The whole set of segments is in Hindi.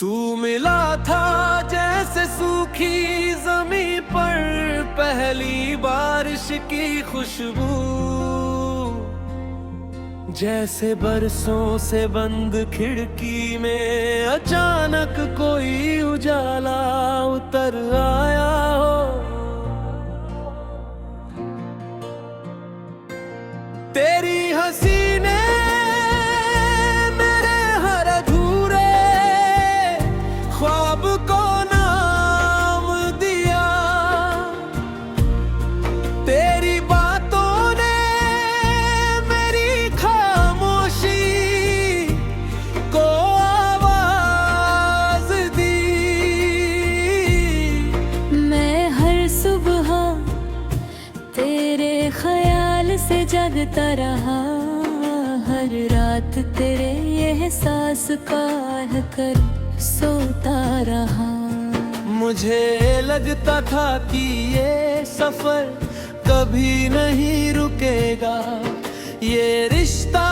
तू मिला था जैसे सूखी जमीन पर पहली बारिश की खुशबू, जैसे बरसों से बंद खिड़की में अचानक कोई उजाला उतर आया हो। तेरी हंसी ने मेरे हर अधूरे ख्वाब को नाम दिया। तेरी बातों ने मेरी खामोशी को आवाज दी। मैं हर सुबह तेरे ख्याल से जगता रहा, हर रात तेरे एहसास का कर सोता रहा। मुझे लगता था कि ये सफर कभी नहीं रुकेगा, ये रिश्ता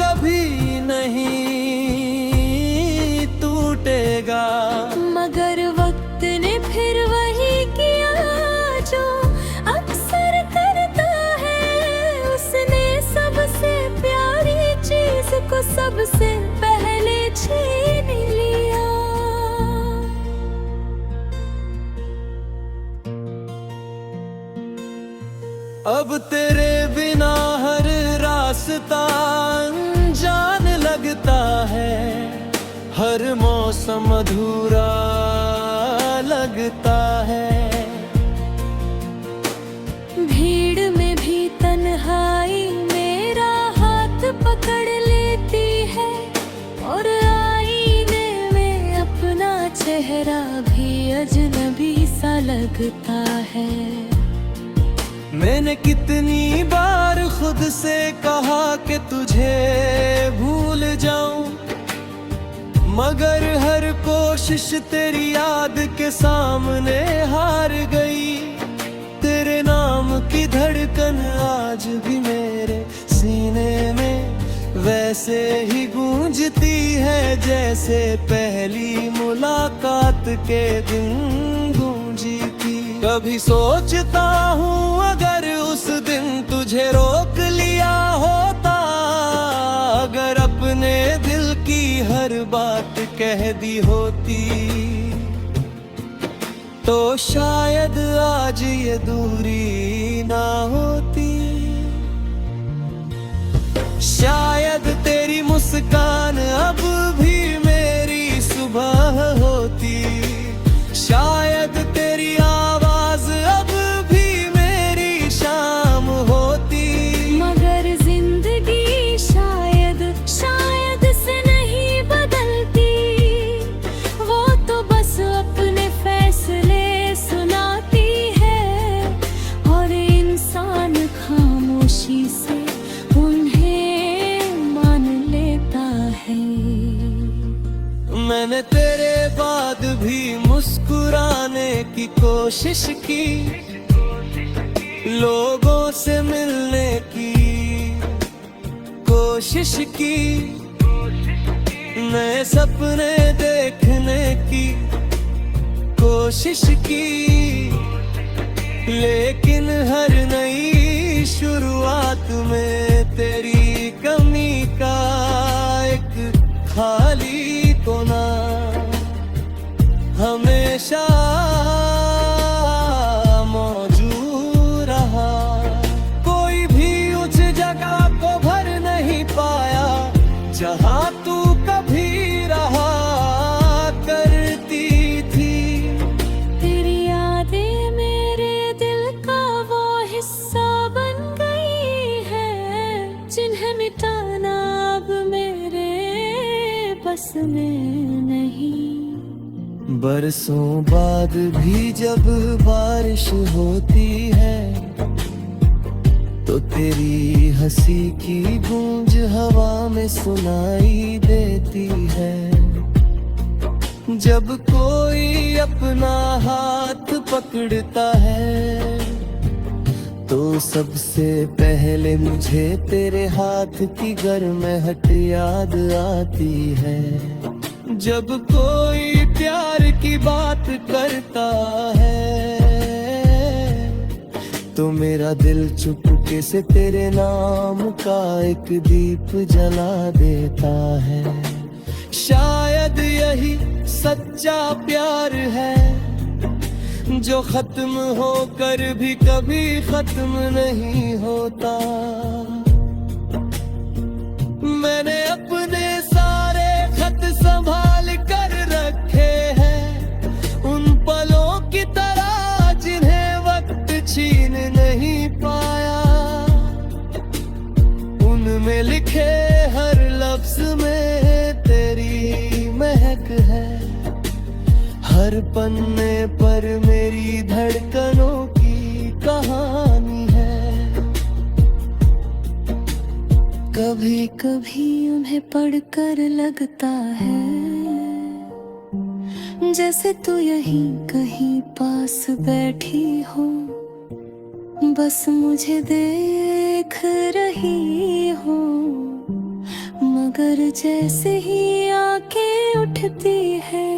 कभी नहीं टूटेगा। मगर वक्त ने फिर वही किया जो अक्सर करता है। उसने सबसे प्यारी चीज को सबसे पहले छीन लिया। अब तेरे बिना हर रास्ता अनजान लगता है, हर मौसम अधूरा लगता है। भीड़ में भी तन्हाई मेरा हाथ पकड़ लेती है, और आईने में अपना चेहरा भी अजनबी सा लगता है। मैंने कितनी बार खुद से कहा कि तुझे भूल जाऊं, मगर हर कोशिश तेरी याद के सामने हार गई। तेरे नाम की धड़कन आज भी मेरे सीने में वैसे ही गूंजती है, जैसे पहली मुलाकात के दिन गूंजी थी। कभी सोचता हूँ अगर उस दिन तुझे रोक लिया होता, अगर अपने दिल की हर बात कह दी होती, तो शायद आज ये दूरी ना होती। शायद तेरी मुस्कान अब भी मेरी सुबह होती, शायद तेरी आवाज अब भी मेरी शाम होती। मगर जिंदगी शायद से नहीं बदलती, वो तो बस अपने फैसले सुनाती है, और इंसान खामोशी से उन्हें मान लेता है। मैंने तेरे बाद भी मुस्कुराने की कोशिश की, लोगों से मिलने की कोशिश की, नए सपने देखने की कोशिश की, लेकिन हर नई शुरुआत में तेरी कमी का एक खाली कोना हमेशा मौजूद रहा। कोई भी उस जगह को भर नहीं पाया जहां तू कभी रहा करती थी। तेरी यादें मेरे दिल का वो हिस्सा बन गई है, जिन्हें मिटाना अब मेरे बस में नहीं। बरसों बाद भी जब बारिश होती है, तो तेरी हंसी की गूंज हवा में सुनाई देती है। जब कोई अपना हाथ पकड़ता है, तो सबसे पहले मुझे तेरे हाथ की गर्माहट याद आती है। जब कोई मेरा दिल चुपके से तेरे नाम का एक दीप जला देता है। शायद यही सच्चा प्यार है, जो खत्म होकर भी कभी खत्म नहीं होता। मैंने अपने सारे खत संभाल कर रखे हैं, उन पलों की तरह जिन्हें वक्त छीन नहीं पाया। उनमें लिखे हर लफ्ज में तेरी महक है, हर पन्ने पर मेरी धड़कनों की कहानी है। कभी कभी उन्हें पढ़कर लगता है जैसे तू यहीं कहीं पास बैठी हो, बस मुझे देख रही हो। मगर जैसे ही आंखें उठती है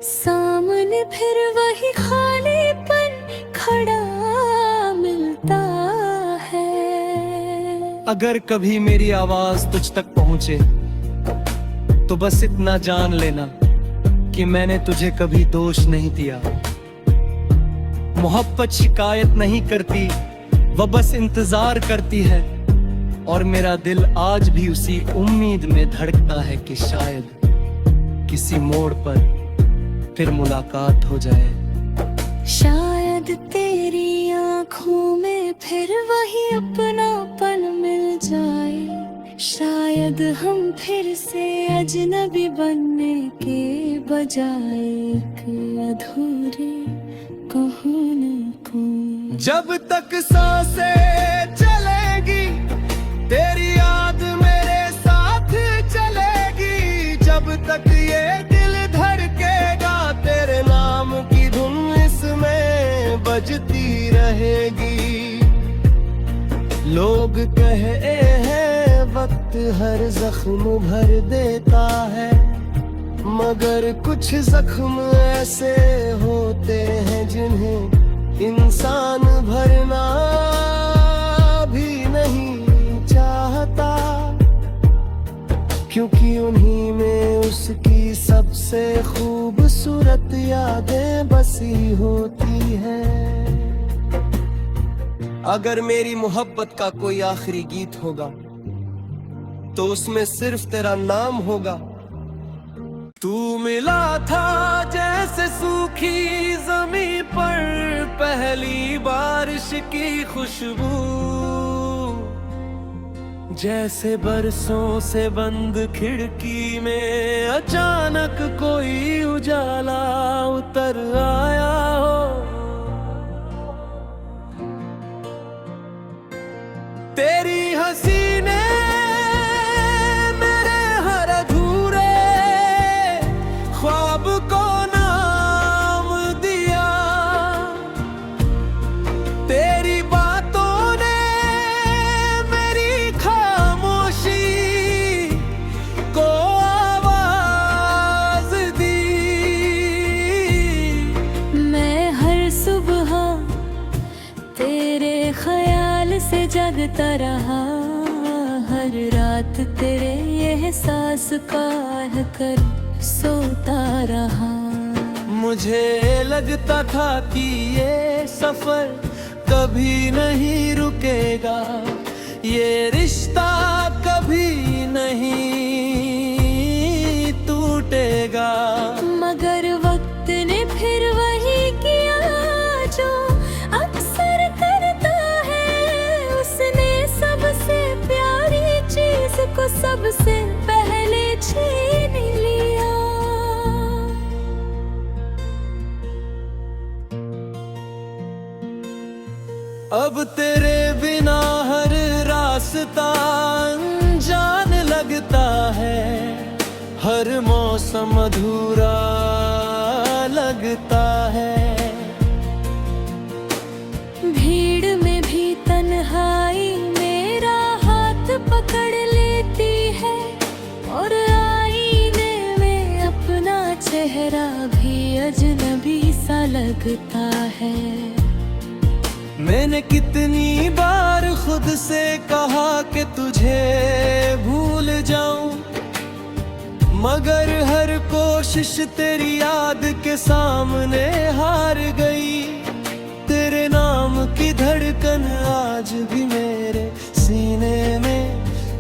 सामने, फिर वही खालीपन खड़ा मिलता है। अगर कभी मेरी आवाज तुझ तक पहुंचे तो बस इतना जान लेना कि मैंने तुझे कभी दोष नहीं दिया। मोहब्बत शिकायत नहीं करती, वह बस इंतजार करती है। और मेरा दिल आज भी उसी उम्मीद में धड़कता है कि शायद किसी मोड़ पर फिर मुलाकात हो जाए। शायद तेरी आँखों में फिर वही अपनापन मिल जाए। शायद हम फिर से अजनबी बनने के बजाय एक अधूरे कहानी को। जब तक सांसें चलेगी तेरी याद मेरे साथ चलेगी, जब तक ये दिल धड़केगा तेरे नाम की धुन इसमें बजती रहेगी। लोग कहे हैं वक्त हर जख्म भर देता है, मगर कुछ जख्म ऐसे होते हैं जिन्हें इंसान भरना भी नहीं चाहता, क्योंकि उन्हीं में उसकी सबसे खूबसूरत यादें बसी होती हैं। अगर मेरी मोहब्बत का कोई आखिरी गीत होगा तो उसमें सिर्फ तेरा नाम होगा। तू मिला था जैसे सूखी जमीन पर पहली बारिश की खुशबू, जैसे बरसों से बंद खिड़की में अचानक कोई उजाला उतर आया हो। तेरी हंसी ने मेरे हर अधूरे ख्वाब को नाम दिया। तेरी बातों ने मेरी खामोशी को आवाज दी। मैं हर सुबह तेरे ख्याल से जगता रहा, हर रात तेरे एहसास का कर सोता रहा। मुझे लगता था कि ये सफर कभी नहीं रुकेगा, ये रिश्ता कभी नहीं टूटेगा। मगर वक्त ने फिर वही किया जो अक्सर करता है। उसने सबसे प्यारी चीज को सबसे पहले छीन लिया। अब तेरे बिना हर रास्ता अनजान लगता है, हर मौसम अधूरा लगता है। भीड़ में भी तन्हाई मेरा हाथ पकड़ लेती है, और आईने में अपना चेहरा भी अजनबी सा लगता है। मैंने कितनी बार खुद से कहा कि तुझे भूल जाऊं, मगर हर कोशिश तेरी याद के सामने हार गई। तेरे नाम की धड़कन आज भी मेरे सीने में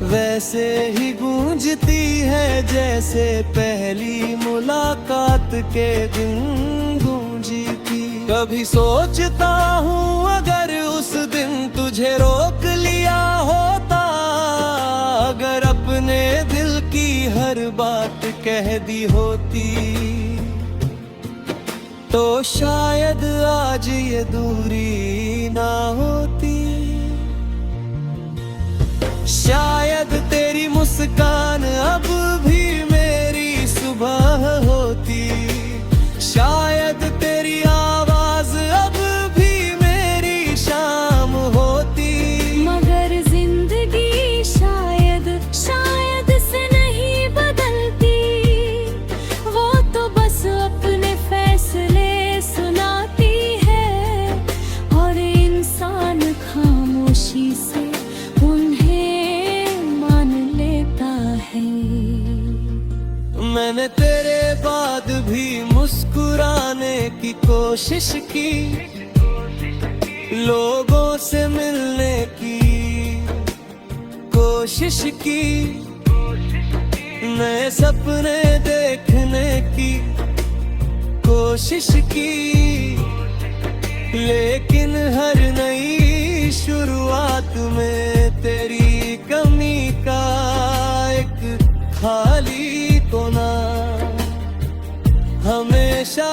वैसे ही गूंजती है जैसे पहली मुलाकात के दिन गूंजी थी। कभी सोचता हूँ अगर उस दिन तुझे रोक लिया होता, अगर अपने दिल की हर बात कह दी होती, तो शायद आज ये दूरी ना होती। शायद तेरी मुस्कान अब भी मेरी सुबह होती, शायद तेरी आवाज अब भी मेरी शाम होती। मगर जिंदगी शायद से नहीं बदलती, वो तो बस अपने फैसले सुनाती है, और इंसान खामोशी से उन्हें मान लेता है। मैंने तेरे बाद भी मुस्कुराने की कोशिश की, लोगों से मिलने की कोशिश की, नए सपने देखने की कोशिश की, लेकिन हर नई शुरुआत में तेरी कमी का एक खाली कोना हमेशा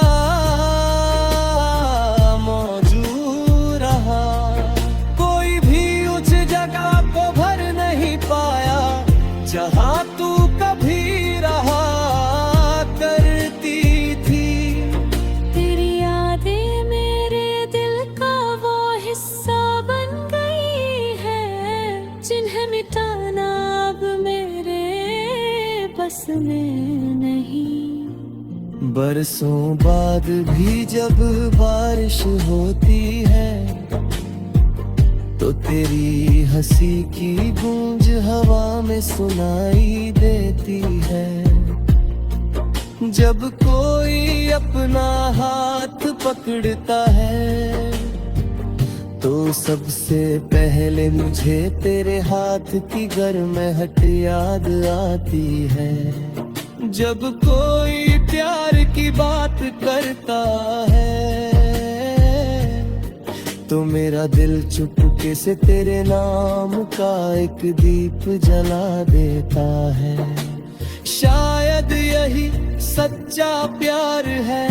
मौजूद रहा। कोई भी उस जगह को भर नहीं पाया जहां तू कभी रहा करती थी। तेरी यादें मेरे दिल का वो हिस्सा बन गई है, जिन्हें मिटाना अब मेरे बस में नहीं। बरसों बाद भी जब बारिश होती है, तो तेरी हंसी की गूंज हवा में सुनाई देती है। जब कोई अपना हाथ पकड़ता है, तो सबसे पहले मुझे तेरे हाथ की गर्माहट याद आती है। जब कोई प्यार की बात करता है, तो मेरा दिल चुपके से तेरे नाम का एक दीप जला देता है। शायद यही सच्चा प्यार है,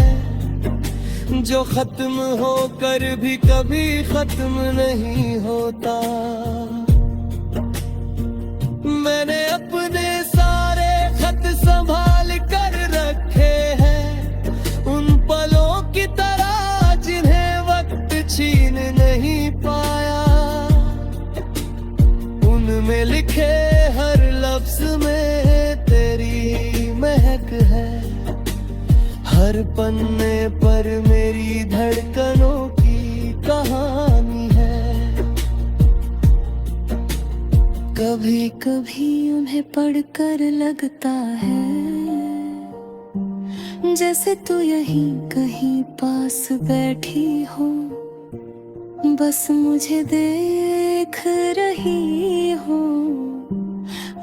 जो खत्म होकर भी कभी खत्म नहीं होता। मैंने अपने सारे खत संभाल कर रखे हैं, उन पलों की तरह जिन्हें वक्त छीन नहीं पाया। उनमें लिखे हर लफ्ज में तेरी महक है, हर पन्ने पर मेरी धड़कनों की कहानी है। कभी कभी उन्हें पढ़कर लगता है जैसे तू यहीं कहीं पास बैठी हो, बस मुझे देख रही हो।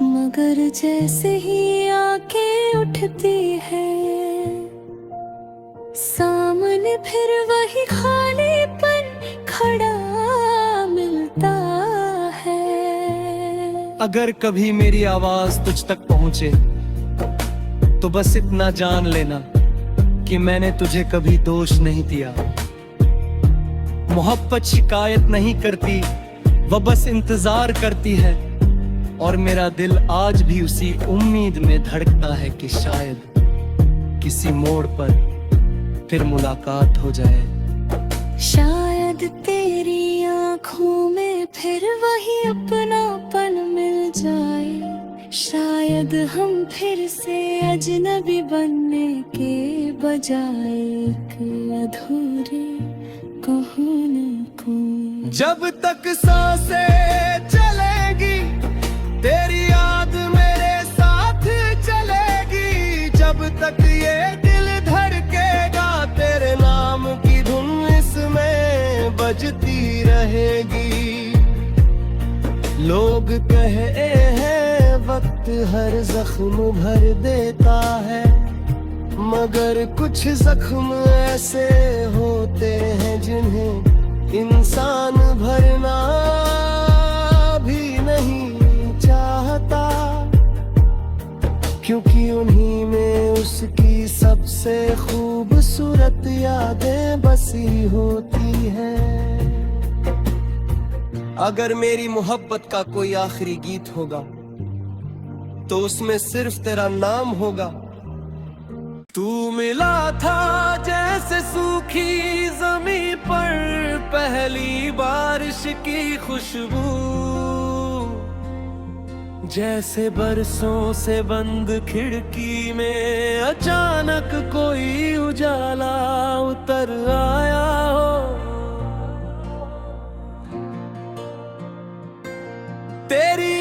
मगर जैसे ही आंखें उठती है, सामने फिर वही खालीपन खड़ा मिलता है। अगर कभी मेरी आवाज तुझ तक पहुंचे, तो बस इतना जान लेना कि मैंने तुझे कभी दोष नहीं दिया। मोहब्बत शिकायत नहीं करती, वह बस इंतजार करती है। और मेरा दिल आज भी उसी उम्मीद में धड़कता है कि शायद किसी मोड़ पर फिर मुलाकात हो जाए। शायद तेरी आँखों में फिर वही अपनापन मिल जाए। शायद हम फिर से अजनबी बनने के बजाय एक अधूरे कहूँ न कहूँ जब तक सांसें चलेगी तेरी याद मेरे साथ चलेगी, जब तक ये दिल धड़केगा तेरे नाम की धुन इसमें बजती रहेगी। लोग कहे हैं वक्त हर जख्म भर देता है, मगर कुछ जख्म ऐसे होते हैं जिन्हें इंसान भरना भी नहीं चाहता, क्योंकि उन्हीं में उसकी सबसे खूबसूरत यादें बसी होती हैं। अगर मेरी मोहब्बत का कोई आखिरी गीत होगा तो उसमें सिर्फ तेरा नाम होगा। तू मिला था जैसे सूखी जमीन पर पहली बारिश की खुशबू, जैसे बरसों से बंद खिड़की में अचानक कोई उजाला उतर आया हो। तेरी